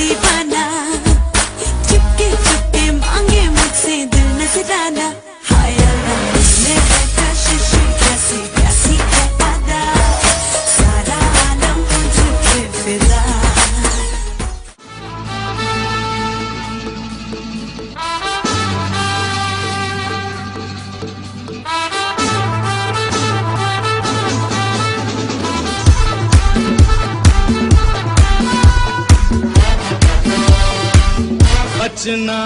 दीवाना, चुपके चुपके मांगे मुझसे दिल नजराना। हाय अल्लाह उसने बैठा शीशे कैसी कैसी है अदा, सारा आलम मुझ पे फिदा। बचना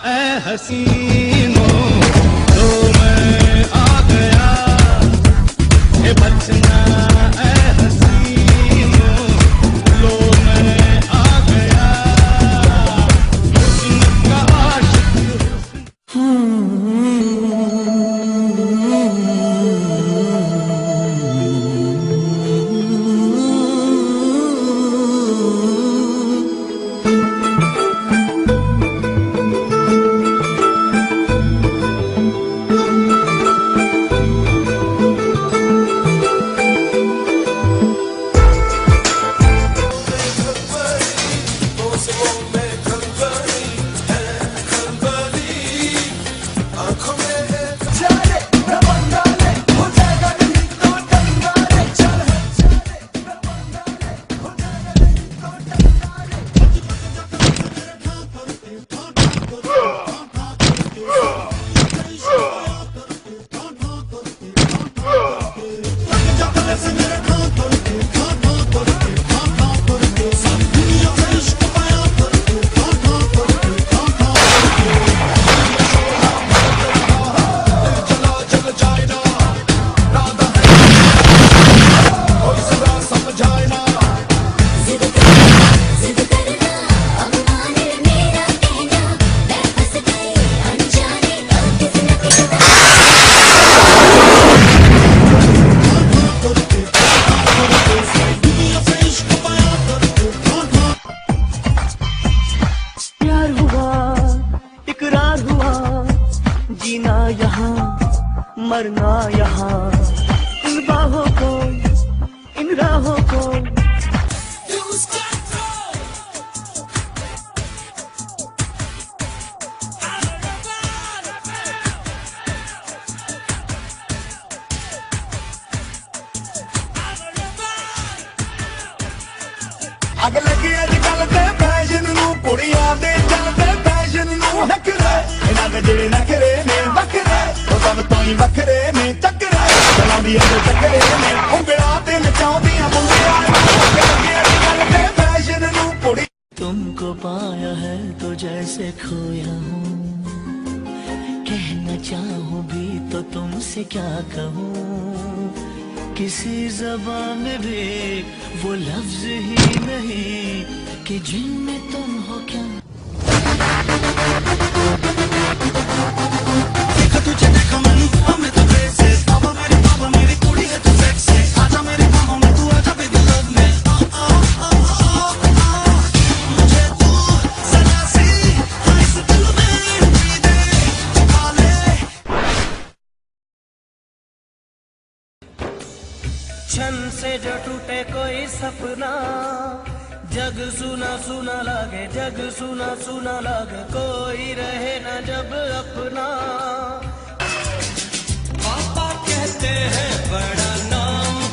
ए हसीनों तो मैं आ गया, ये बचना ए हसीनों लो मैं आ गया, हुस्न का आशिक। जीना यहाँ मरना यहाँ, इन बाहों को इन राहों को। अग लगी अजकल ते फैशन नू, कुड़ियां दे चलदे फैशन नू नखरे, इन्हां दे जेड़े नखरे ने वखरे, ओ सब तो ही वखरे ने चक्करे, चलांदियां दे चक्करे ने उंगलां ते नचाउंदियां मुंडियां। अग लगी अजकल ते फैशन नू कुड़ी। तुमको पाया है तो जैसे खोया हूँ, कहना चाहूँ भी तो तुमसे क्या कहूँ, किसी ज़बान में भी वो लफ्ज ही नहीं कि जिनमें तुम हो क्या। देखो तुझे देखो मैनू हमें तो वैसे, बाबा मेरी कुड़ी है तो सेक्सी, आजा मेरे बाहों में तू आजा बेबी लव में, मुझे तू सदा सी इस दिल में भी दे छुपा ले। क्षण से जो टूटे कोई सपना, जग सुना सुना लागे, जग सुना सुना लागे, कोई रहे ना जब अपना। पापा कहते हैं बड़ा नाम